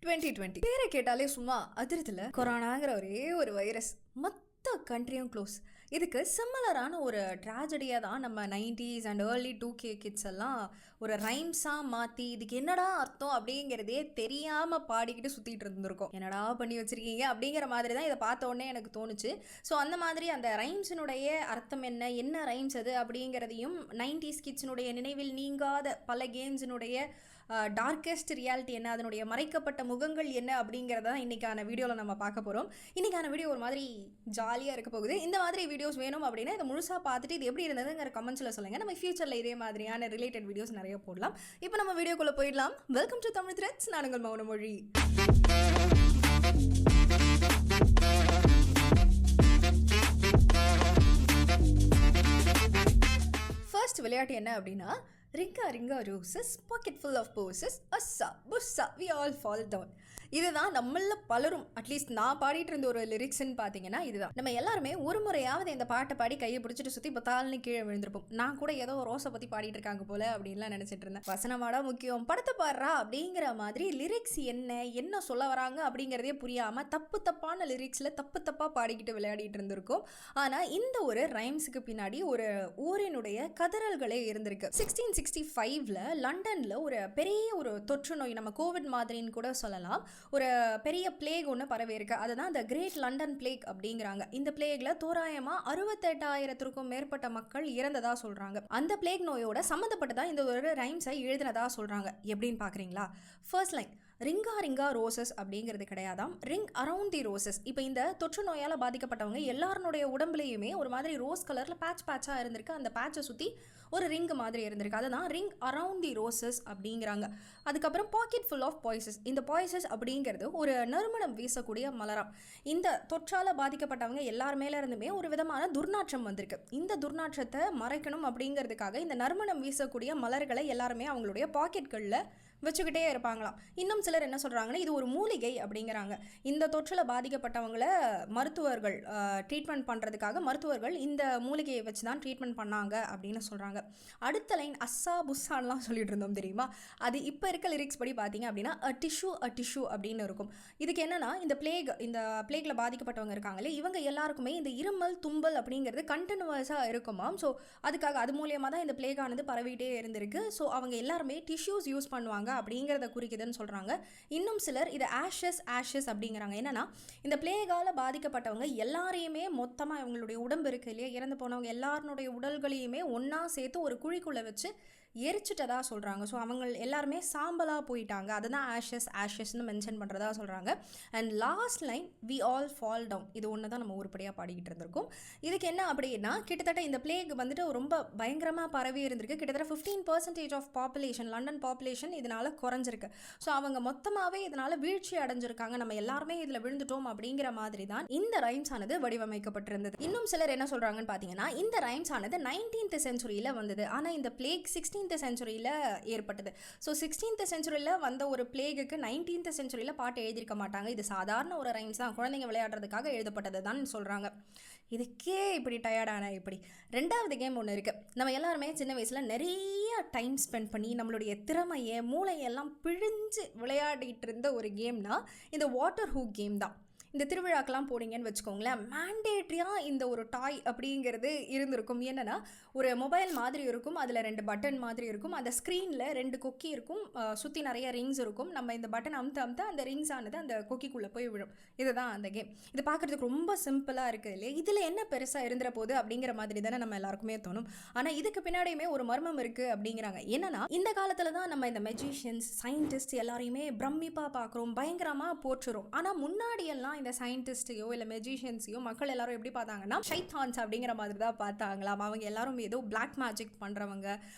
2020 பேரை கேட்டாலே சும்மா அதிர்தில்ல. கொரோனாங்கிற ஒரே ஒரு வைரஸ் மொத்த கண்ட்ரியும் க்ளோஸ். இதுக்கு சிமிலரான ஒரு ட்ராஜடியாக தான் நம்ம 90s and early 2K kids எல்லாம் ஒரு ரைம்ஸாக மாற்றி இதுக்கு என்னடா அர்த்தம் அப்படிங்கிறதே தெரியாமல் பாடிக்கிட்டு சுற்றிட்டு இருந்திருக்கோம். என்னடா பண்ணி வச்சுருக்கீங்க அப்படிங்கிற மாதிரி தான் இதை பார்த்த உடனே எனக்கு தோணுச்சு. ஸோ அந்த மாதிரி அந்த ரைம்ஸினுடைய அர்த்தம் என்ன ரைம்ஸ் அது அப்படிங்கிறதையும் 90s கிட்ஸினுடைய நினைவில் நீங்காத பல கேம்ஸினுடைய டார்க்கெஸ்ட் ரியாலிட்டி என்ன, அதனுடைய மறைக்கப்பட்ட முகங்கள் என்ன அப்படிங்கிறத தான் இன்றைக்கான வீடியோவில் நம்ம பார்க்க போகிறோம். இன்றைக்கான வீடியோ ஒரு மாதிரி ஜாலியாக இருக்க போகுது. இந்த மாதிரி வீடியோஸ் வேணும் அப்படின்னா இதை முழுசாக பார்த்துட்டு இது எப்படி இருந்ததுங்கிற கமெண்ட்ஸில் சொல்லுங்கள். நம்ம ஃபியூச்சரில் இதே மாதிரியான ரிலேட்டட் வீடியோஸ் நிறைய போடலாம். இப்போ நம்ம வீடியோக்குள்ளே போயிடலாம். Welcome to Tamil threads. நான் உங்கள் மௌனமொழி. ஃபர்ஸ்ட் விளையாட்டு என்ன அப்படின்னா, ringa ringa roses pocket full of posies husha busha we all fall down. இதுதான் நம்மள பலரும், அட்லீஸ்ட் நான் பாடிட்டு இருந்த ஒரு லிரிக்ஸ்ன்னு பார்த்தீங்கன்னா இதுதான். நம்ம எல்லாருமே ஒரு முறையாவது இந்த பாட்டை பாடி கையை பிடிச்சிட்டு சுற்றி பத்தாள்னு கீழே விழுந்திருப்போம். நான் கூட ஏதோ ரோஸை பற்றி பாடிட்டு இருக்காங்க போல அப்படின்லாம் நினச்சிட்டு இருந்தேன். வசனமாடா முக்கியம், படத்தை பாடுறா அப்படிங்கிற மாதிரி லிரிக்ஸ் என்ன சொல்ல வராங்க அப்படிங்கிறதே புரியாமல் தப்பான லிரிக்ஸில் தப்பாக பாடிக்கிட்டு விளையாடிட்டு இருந்திருக்கோம். ஆனால் இந்த ஒரு ரைம்ஸுக்கு பின்னாடி ஒரு ஊரினுடைய கதறல்களே இருந்திருக்கு. 1665 லண்டனில் ஒரு பெரிய ஒரு தொற்று நோய், நம்ம கோவிட் மாதிரின்னு கூட சொல்லலாம், ஒரு பெரிய பிளேக் ஒன்று பரவி இருக்கு. அதுதான் இந்த கிரேட் லண்டன் பிளேக் அப்படிங்கிறாங்க. இந்த பிளேக்ல தோராயமாக 68,000க்கும் மேற்பட்ட மக்கள் இறந்ததா சொல்றாங்க. அந்த பிளேக் நோயோட சம்மந்தப்பட்டதா இந்த ஒரு ரைம்ஸை எழுதினதா சொல்றாங்க. எப்படின்னு பார்க்குறீங்களா? ஃபர்ஸ்ட் லைன் ரிங்கா ரிங்கா ரோசஸ் அப்படிங்கிறது கிடையாதாம், ரிங் அரவுண்ட் தி ரோசஸ். இப்போ இந்த தொற்று நோயால் பாதிக்கப்பட்டவங்க எல்லாருடைய உடம்புலையுமே ஒரு மாதிரி ரோஸ் கலரில் பேட்சாக இருந்திருக்கு. அந்த பேட்சை சுற்றி ஒரு ரிங் மாதிரி இருந்திருக்கு. அதுதான் ரிங் அரவுண்ட் தி ரோசஸ் அப்படிங்கிறாங்க. அதுக்கப்புறம் பாக்கெட் ஃபுல் ஆஃப் பாய்சஸ். இந்த பாய்சஸ் அப்படிங்கிறது ஒரு நறுமணம் வீசக்கூடிய மலரம். இந்த தொற்றால் பாதிக்கப்பட்டவங்க எல்லார் மேலே இருந்துமே ஒரு விதமான துர்நாற்றம் வந்திருக்கு. இந்த துர்நாற்றத்தை மறைக்கணும் அப்படிங்கிறதுக்காக இந்த நறுமணம் வீசக்கூடிய மலர்களை எல்லாருமே அவங்களுடைய பாக்கெட்களில் வச்சுக்கிட்டே இருப்பாங்களாம். இன்னும் சிலர் என்ன சொல்கிறாங்கன்னா, இது ஒரு மூலிகை அப்படிங்கிறாங்க. இந்த தொற்றில் பாதிக்கப்பட்டவங்களை மருத்துவர்கள் ட்ரீட்மெண்ட் பண்ணுறதுக்காக மருத்துவர்கள் இந்த மூலிகையை வச்சு தான் ட்ரீட்மெண்ட் பண்ணாங்க அப்படின்னு சொல்கிறாங்க. அடுத்த லைன் அஸ்ஸா புஸ்ஸான்லாம் சொல்லிட்டு இருந்தோம் தெரியுமா? அது இப்போ இருக்க லிரிக்ஸ் படி பார்த்தீங்க அப்படின்னா அ டிஷ்யூ அப்படின்னு இருக்கும். இதுக்கு என்னன்னா, இந்த பிளேகில் பாதிக்கப்பட்டவங்க இருக்காங்களே, இவங்க எல்லாருக்குமே இந்த இருமல் தும்பல் அப்படிங்கிறது கண்டினியூஸாக இருக்குமாம். ஸோ அதுக்காக அது மூலியமாக தான் இந்த பிளேகானது பரவிட்டே இருந்திருக்கு. ஸோ அவங்க எல்லாருமே டிஷ்யூஸ் யூஸ் பண்ணுவாங்க அப்படிங்கிறத குறிக்குதுன்னு சொல்கிறாங்க. இன்னும் சிலர் இதை ஆஷஸ் அப்படிங்கிறாங்க. என்னன்னா, இந்த பிளேகால பாதிக்கப்பட்டவங்க எல்லாரையுமே மொத்தமாக இவங்களுடைய உடம்பு இருக்கு இல்லையா, இறந்து போனவங்க எல்லாருடைய உடல்களையுமே ஒன்றா சேர்த்து ஒரு குழிக்குள்ளே வச்சு எரிச்சிட்டதா சொல்கிறாங்க. ஸோ அவங்க எல்லாருமே சாம்பலாக போயிட்டாங்க. அதுதான் ஆஷஸ்ன்னு மென்ஷன் பண்ணுறதா சொல்கிறாங்க. And last line we all fall down. இது ஒன்று தான் நம்ம உருப்படியாக பாடிக்கிட்டு இருந்திருக்கோம். இதுக்கு என்ன அப்படின்னா, கிட்டத்தட்ட இந்த பிளேக் வந்துட்டு ரொம்ப பயங்கரமாக பரவி இருந்திருக்கு. கிட்டத்தட்ட 15% ஆஃப் பாப்புலேஷன், லண்டன் பாப்புலேஷன் இதனால் குறைஞ்சிருக்கு. ஸோ அவங்க மொத்தமாகவே இதனால் வீழ்ச்சி அடைஞ்சிருக்காங்க. நம்ம எல்லாருமே இதில் விழுந்துட்டோம் அப்படிங்கிற மாதிரி தான் இந்த ரைம்ஸ் ஆனது வடிவமைக்கப்பட்டிருந்தது. இன்னும் சிலர் என்ன சொல்கிறாங்கன்னு பார்த்தீங்கன்னா, இந்த ரைம்ஸ் ஆனது 19th சென்ச்சுரியில் வந்தது. ஆனால் இந்த பிளேக் 16th சென்ச்சுரியில் ஏற்பட்டது. ஸோ 16th சென்ச்சுரியில் வந்த ஒரு பிளேகுக்கு 19th சென்ச்சுரியில் பாட்டு எழுதியிருக்க மாட்டாங்க. இது சாதாரண ஒரு ரைம்ஸ் தான், குழந்தைங்க விளையாடுறதுக்காக எழுதப்பட்டது தான் சொல்கிறாங்க. இதுக்கே இப்படி டயர்டான இப்படி. ரெண்டாவது கேம் ஒன்று இருக்குது. நம்ம எல்லாருமே சின்ன வயசில் நிறைய டைம் ஸ்பெண்ட் பண்ணி நம்மளுடைய திறமையை மூளையெல்லாம் பிழிஞ்சு விளையாடிட்டு இருந்த ஒரு கேம்னா இந்த வாட்டர் ஹூக் கேம் தான். இந்த திருவிழாக்கெல்லாம் போனீங்கன்னு வச்சுக்கோங்களேன், மேண்டேட்ரியாக இந்த ஒரு டாய் அப்படிங்கிறது இருந்திருக்கும். என்னென்னா, ஒரு மொபைல் மாதிரி இருக்கும், அதில் 2 பட்டன் மாதிரி இருக்கும், அந்த ஸ்க்ரீனில் 2 கொக்கி இருக்கும், சுற்றி நிறைய ரிங்ஸ் இருக்கும். நம்ம இந்த பட்டன் அமுத்த அந்த ரிங்ஸ் ஆனது அந்த கொக்கிக்குள்ளே போய் விழும். இதுதான் அந்த கேம். இது பார்க்குறதுக்கு ரொம்ப சிம்பிளாக இருக்குது இல்லையா? இதில் என்ன பெருசாக இருந்துற போது அப்படிங்கிற மாதிரி தானே நம்ம எல்லாருக்குமே தோணும். ஆனால் இதுக்கு பின்னாடியுமே ஒரு மர்மம் இருக்குது அப்படிங்கிறாங்க. என்னன்னா, இந்த காலத்தில் தான் நம்ம இந்த மெஜிஷியன்ஸ், சயின்டிஸ்ட் எல்லாரையுமே பிரமிப்பாக பார்க்குறோம், பயங்கரமாக போற்றுறோம். ஆனால் முன்னாடியெல்லாம் இந்த சயின்டிஸ்டையோ இல்லை மெஜிஷியன்ஸையோ மக்கள் எல்லாரும் எப்படி பார்த்தாங்கன்னா, ஷைத்தான்ஸ் அப்படிங்கிற மாதிரி தான் பார்த்தாங்களாம். அவங்க எல்லாரும் ஏதோ பிளாக் மேஜிக் பண்ணுறவங்க,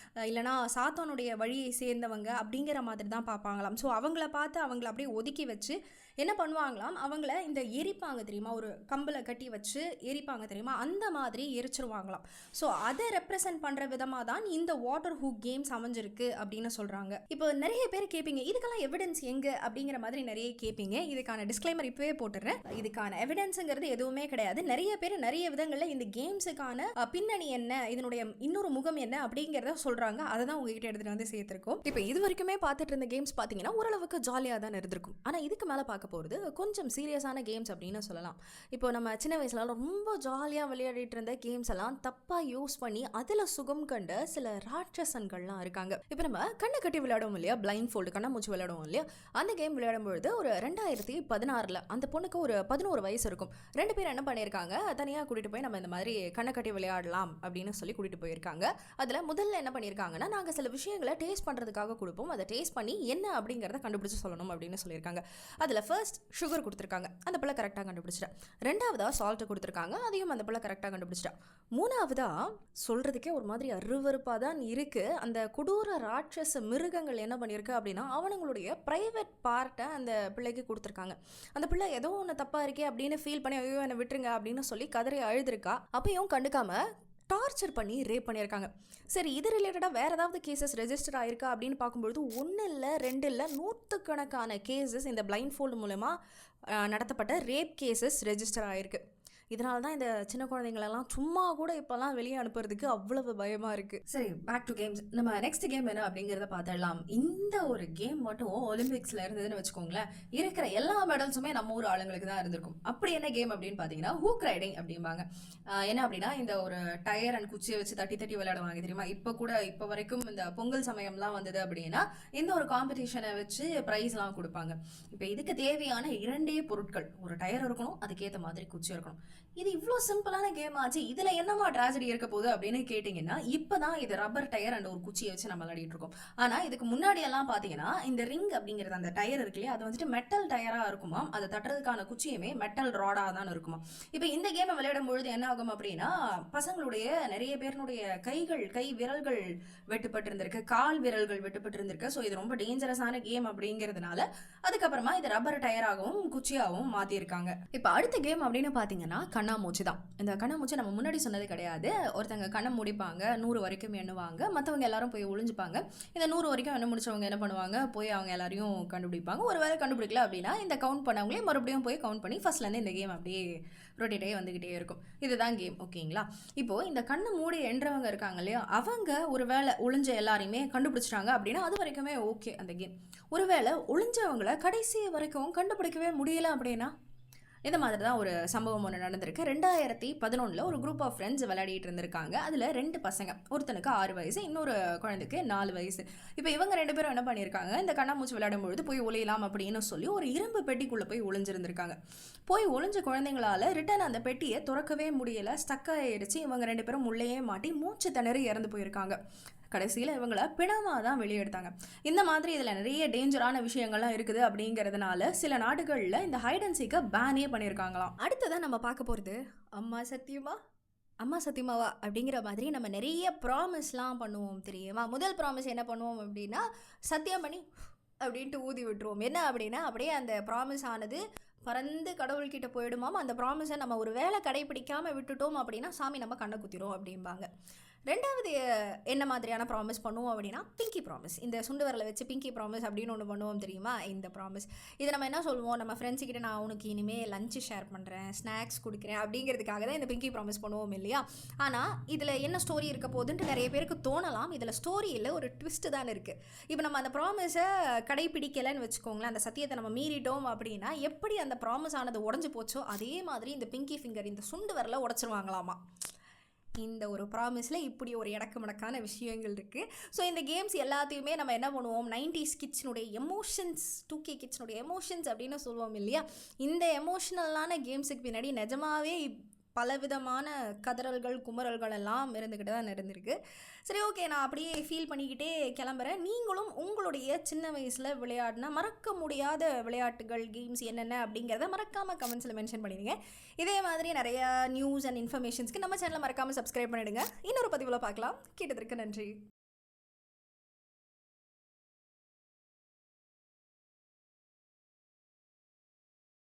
இல்லைனா சாத்தானுடைய வழியை சேர்ந்தவங்க அப்படிங்கிற மாதிரி தான் பார்ப்பாங்களாம். ஸோ அவங்கள பார்த்து அவங்கள அப்படியே ஒதுக்கி வச்சு என்ன பண்ணுவாங்களாம், அவங்கள இந்த எரிப்பாங்க தெரியுமா, ஒரு கம்பில் கட்டி வச்சு எரிப்பாங்க தெரியுமா, அந்த மாதிரி எரிச்சிருவாங்களாம். ஸோ அதை ரெப்ரசன்ட் பண்ணுற விதமாக தான் இந்த வாட்டர் ஹூக் கேம்ஸ் அமைஞ்சிருக்கு அப்படின்னு சொல்கிறாங்க. இப்போ நிறைய பேர் கேட்பீங்க, இதுக்கெல்லாம் எவிடன்ஸ் எங்கே அப்படிங்கிற மாதிரி நிறைய கேட்பீங்க. இதுக்கான டிஸ்க்ளைமர் இப்போவே போட்டுறேன். இதுக்கான எவிடன்ஸுங்கிறது எதுவுமே கிடையாது. நிறைய பேர் நிறைய விதங்களில் இந்த கேம்ஸுக்கான பின்னணி என்ன, இதனுடைய இன்னொரு முகம் என்ன அப்படிங்கிறத சொல்கிறாங்க. அதை தான் உங்ககிட்ட எடுத்துகிட்டு வந்து சேர்த்துருக்கோம். இப்போ இது வரைக்குமே பார்த்துட்டு இருந்த கேம்ஸ் பார்த்தீங்கன்னா ஓரளவுக்கு ஜாலியாக தான் இருந்திருக்கும். ஆனால் இதுக்கு மேலே பார்க்க போகிறது கொஞ்சம் சீரியஸான கேம்ஸ் அப்படின்னு சொல்லலாம். இப்போ நம்ம சின்ன வயசுல ரொம்ப ஜாலியாக விளையாடிட்டு இருந்த கேம்ஸ் எல்லாம் தப்பாக யூஸ் பண்ணி அதில் சுகம் கண்ட சில ராட்சசன்கள்லாம் இருக்காங்க. இப்போ நம்ம கண்ணை கட்டி விளையாடுவோம் இல்லையா, பிளைண்ட் ஃபோல்டு, கண்ணாமூச்சி விளையாடுவோம் இல்லையா, அந்த கேம் விளையாடும்பொழுது ஒரு 2016 அந்த பொண்ணுக்கு ஒரு 11 வயசு இருக்கும். 2 பேர் என்ன பண்ணியிருக்காங்க, தனியாக கூட்டிகிட்டு போய் நம்ம இந்த மாதிரி கண்ணை கட்டி விளையாடலாம் அப்படின்னு சொல்லி கூட்டிகிட்டு போயிருக்காங்க. அதில் முதல்ல என்ன பண்ணியிருக்காங்கன்னா, நாங்கள் சில விஷயங்களை டேஸ்ட் பண்ணுறதுக்காக கொடுப்போம், அதை டேஸ்ட் பண்ணி என்ன அப்படிங்கிறத கண்டுபிடிச்சு சொல்லணும் அப்படின்னு சொல்லியிருக்காங்க. அதில் ஃபர்ஸ்ட் சுகர் கொடுத்துருக்காங்க, அந்த பிள்ளை கரெக்டாக கண்டுபிடிச்சிட்டா. 2வதா சால்ட்டு கொடுத்துருக்காங்க, அதையும் அந்த பிள்ளை கரெக்டாக கண்டுபிடிச்சிட்டா. 3வதா சொல்கிறதுக்கே ஒரு மாதிரி அருவருப்பாக தான் இருக்குது, அந்த கொடூர ராட்சச மிருகங்கள் என்ன பண்ணியிருக்கு அப்படின்னா, அவனுங்களுடைய ப்ரைவேட் பார்ட்டை அந்த பிள்ளைக்கு கொடுத்துருக்காங்க. அந்த பிள்ளை ஏதோ ஒன்று தப்பாக இருக்கே அப்படின்னு ஃபீல் பண்ணி ஐயோ என்னை விட்டுருங்க அப்படின்னு சொல்லி கதறி அழுதுருக்கா. அப்பையும் கண்டுக்காம டார்ச்சர் பண்ணி ரேப் பண்ணியிருக்காங்க. சரி, இது ரிலேட்டடாக வேறு ஏதாவது கேசஸ் ரெஜிஸ்டர் ஆயிருக்கா அப்படின்னு பார்க்கும்பொழுது 1 இல்லை 2 இல்லை 100கணக்கான கேசஸ் இந்த பிளைண்ட் ஃபோல்டு மூலமா நடத்தப்பட்ட ரேப் கேசஸ் ரெஜிஸ்டர் ஆயிருக்கு. இதனால தான் இந்த சின்ன குழந்தைங்களெல்லாம் சும்மா கூட இப்போல்லாம் வெளியே அனுப்புறதுக்கு அவ்வளவு பயமாக இருக்குது. சரி, பேக் டு கேம்ஸ். நம்ம நெக்ஸ்ட் கேம் என்ன அப்படிங்கிறத பார்த்துடலாம். இந்த ஒரு கேம் மட்டும் ஒலிம்பிக்ஸில் இருந்ததுன்னு வச்சுக்கோங்களேன், இருக்கிற எல்லா மெடல்ஸுமே நம்ம ஊர் ஆளுங்களுக்கு தான் இருந்திருக்கும். அப்படி என்ன கேம் அப்படின்னு பார்த்தீங்கன்னா ஹூக் ரைடிங் அப்படிம்பாங்க. என்ன அப்படின்னா, இந்த ஒரு டயர் அண்ட் குச்சியை வச்சு தட்டி தட்டி விளையாடுவாங்க தெரியுமா. இப்போ வரைக்கும் இந்த பொங்கல் சமயம்லாம் வந்தது அப்படின்னா இந்த ஒரு காம்படிஷனை வச்சு ப்ரைஸ்லாம் கொடுப்பாங்க. இப்போ இதுக்கு தேவையான 2 பொருட்கள், ஒரு டயர் இருக்கணும், அதுக்கேற்ற மாதிரி குச்சி இருக்கணும். இது இவ்வளோ சிம்பிளான கேம் ஆச்சு, இதில் என்னமா ட்ராஜடி இருக்க போகுது அப்படின்னு கேட்டிங்கன்னா, இப்போ தான் இது ரப்பர் டயர் அண்ட் ஒரு குச்சியை வச்சு நம்ம விளையாடிட்டு இருக்கோம். ஆனால் இதுக்கு முன்னாடி எல்லாம் பார்த்தீங்கன்னா இந்த ரிங் அப்படிங்கிறது, அந்த டயர் இருக்கு இல்லையா, அது வந்துட்டு மெட்டல் டயராக இருக்குமா, அதை தட்டுறதுக்கான குச்சியுமே மெட்டல் ராடாக தான் இருக்குமா. இப்போ இந்த கேமை விளையாடும் பொழுது என்ன ஆகும் அப்படின்னா, பசங்களுடைய நிறைய பேருனுடைய கை விரல்கள் வெட்டுப்பட்டு இருந்திருக்கு, கால் விரல்கள் வெட்டுப்பட்டு இருந்திருக்கு. ஸோ இது ரொம்ப டேஞ்சரஸான கேம் அப்படிங்கிறதுனால அதுக்கப்புறமா இது ரப்பர் டயராகவும் குச்சியாகவும் மாற்றிருக்காங்க. இப்போ அடுத்த கேம் அப்படின்னு பார்த்தீங்கன்னா கண்ணாமூச்சி தான். இந்த கண்ணாமூச்சி நம்ம முன்னாடி சொன்னது கிடையாது. ஒருத்தங்க கண்ணை முடிப்பாங்க, 100 வரைக்கும் எண்ணுவாங்க, மற்றவங்க எல்லாரும் போய் ஒளிஞ்சுப்பாங்க. இந்த 100 வரைக்கும் எண்ண முடிச்சவங்க என்ன பண்ணுவாங்க, போய் அவங்க எல்லாரையும் கண்டுபிடிப்பாங்க. ஒரு வேளை கண்டுபிடிக்கல அப்படின்னா இந்த கவுண்ட் பண்ணவங்களே மறுபடியும் போய் கவுண்ட் பண்ணி ஃபர்ஸ்ட்லேருந்து இந்த கேம் அப்படியே ரொட்டேட்டே வந்துக்கிட்டே இருக்கும். இதுதான் கேம், ஓகேங்களா. இப்போது இந்த கண்ணை மூடி எண்றவங்க இருக்காங்க இல்லையா, அவங்க ஒரு வேளை ஒளிஞ்ச எல்லாரையுமே கண்டுபிடிச்சிட்டாங்க அப்படின்னா அது வரைக்குமே ஓகே அந்த கேம். ஒரு வேளை ஒளிஞ்சவங்களை கடைசி வரைக்கும் கண்டுபிடிக்கவே முடியல அப்படின்னா இந்த மாதிரி தான் ஒரு சம்பவம் ஒன்று நடந்திருக்கு. 2011 ஒரு குரூப் ஆஃப் ஃப்ரெண்ட்ஸ் விளையாடிட்டு இருந்திருக்காங்க. அதில் 2 பசங்க, ஒருத்தனுக்கு 6 வயசு, இன்னொரு குழந்தைக்கு 4 வயசு. இப்போ இவங்க 2 பேரும் என்ன பண்ணியிருக்காங்க, இந்த கண்ணாமூச்சி விளையாடும்பொழுது போய் ஒளியலாம் அப்படின்னு சொல்லி ஒரு இரும்பு பெட்டிக்குள்ளே போய் ஒளிஞ்சிருந்திருக்காங்க. போய் ஒளிஞ்ச குழந்தைங்களால ரிட்டன் அந்த பெட்டியை திறக்கவே முடியலை, ஸ்டக் ஆகிடுச்சு. இவங்க 2 பேரும் உள்ளேயே மாட்டி மூச்சு திணறி இறந்து போயிருக்காங்க. கடைசியில் இவங்களை பிணமாக தான் வெளியெடுத்தாங்க. இந்த மாதிரி இதில் நிறைய டேஞ்சரான விஷயங்கள்லாம் இருக்குது அப்படிங்கிறதுனால சில நாடுகளில் இந்த ஹைட் அண்ட் சீக்கை பேனே பண்ணியிருக்காங்களாம். அடுத்ததான் நம்ம பார்க்க போகிறது அம்மா சத்தியமாவா அப்படிங்கிற மாதிரி நம்ம நிறைய ப்ராமிஸ்லாம் பண்ணுவோம் தெரியுமா. முதல் ப்ராமிஸ் என்ன பண்ணுவோம் அப்படின்னா, சத்தியம் பண்ணி அப்படின்ட்டு ஊதி விட்டுருவோம். என்ன அப்படின்னா, அப்படியே அந்த ப்ராமிஸ் ஆனது பறந்து கடவுள்கிட்ட போயிடுமாம். அந்த ப்ராமிஸை நம்ம ஒரு வேளை கடைப்பிடிக்காமல் விட்டுட்டோம் அப்படின்னா சாமி நம்ம கண்ணை குத்திரும் அப்படிம்பாங்க. 2வது என்ன மாதிரியான ப்ராமிஸ் பண்ணுவோம் அப்படின்னா, பிங்கி ப்ராமிஸ். இந்த சுண்டு வரலை வச்சு பிங்கி ப்ராமிஸ் அப்படின்னு ஒன்று பண்ணுவோம் தெரியுமா. இந்த ப்ராமிஸ் இதை நம்ம என்ன சொல்லுவோம், நம்ம ஃப்ரெண்ட்ஸுக்கிட்ட நான் உனக்கு இனிமேல் லஞ்சு ஷேர் பண்ணுறேன், ஸ்நாக்ஸ் கொடுக்குறேன் அப்படிங்கிறதுக்காக தான் இந்த பிங்கி ப்ராமிஸ் பண்ணுவோம் இல்லையா. ஆனால் இதில் என்ன ஸ்டோரி இருக்க போகுதுன்ட்டு நிறைய பேருக்கு தோணலாம். இதில் ஸ்டோரி இல்லை, ஒரு ட்விஸ்ட்டு தான் இருக்குது. இப்போ நம்ம அந்த ப்ராமிஸை கடைப்பிடிக்கலைன்னு வச்சுக்கோங்களேன், அந்த சத்தியத்தை நம்ம மீறிட்டோம் அப்படின்னா எப்படி அந்த ப்ராமிஸ் ஆனது உடஞ்சி போச்சோ அதே மாதிரி இந்த பிங்கி ஃபிங்கர், இந்த சுண்டு வரலை உடச்சிருவாங்களாமா. இந்த ஒரு ப்ராமிஸில் இப்படி ஒரு இடக்கமடக்கான விஷயங்கள் இருக்குது. ஸோ இந்த கேம்ஸ் எல்லாத்தையுமே நம்ம என்ன பண்ணுவோம், 90s கிட்ஸ்னுடைய எமோஷன்ஸ், 2K கிட்ஸ்னுடைய எமோஷன்ஸ் அப்படின்னு சொல்லுவோம் இல்லையா. இந்த எமோஷ்னலான கேம்ஸுக்கு பின்னாடி நிஜமாகவே பலவிதமான கதறல்கள் குமரல்கள் எல்லாம் இருந்துக்கிட்டு தான் இருந்திருக்கு. சரி, ஓகே, நான் அப்படியே ஃபீல் பண்ணிக்கிட்டே கிளம்புறேன். நீங்களும் உங்களுடைய சின்ன வயசில் விளையாடின மறக்க முடியாத விளையாட்டுகள், கேம்ஸ் என்னென்ன அப்படிங்கிறத மறக்காமல் கமெண்ட்ஸில் மென்ஷன் பண்ணிடுங்க. இதே மாதிரி நிறையா நியூஸ் அண்ட் இன்ஃபர்மேஷன்ஸ்க்கு நம்ம சேனலை மறக்காமல் சப்ஸ்கிரைப் பண்ணிவிடுங்க. இன்னொரு பதிவில் பார்க்கலாம். கேட்டதற்கு நன்றி.